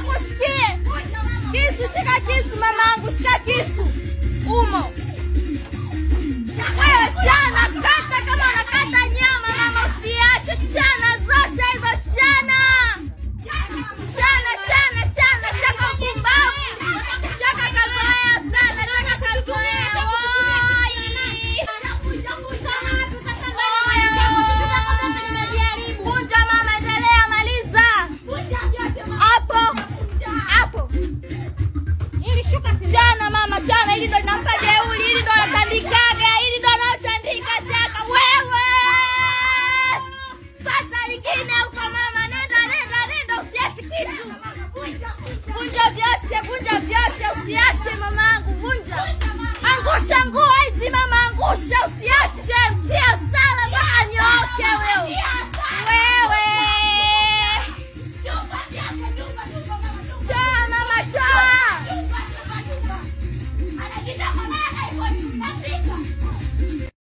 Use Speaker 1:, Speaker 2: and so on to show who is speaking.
Speaker 1: kushikie. Kisu, shika kisu mamangu, shika kisu. Umo. Wewe chana, kata kama unakata nyama mama, usiache chana zote hizo chana. Chaka kumbavu. Chaka kazoea sana, chaka kazoea. Vunja mama, endelea, maliza. Hapo. Chana mama, chana, hili ndo linampa jeuri, hili ndo anatandikaga, hili ndo anatandika chaka. Wewe! Sasa lingine huko mama, nenda, usiache kitu. Vunja vyote, usiache mamangu, vunja. Angusha nguo hizi mama, angusha, usiache.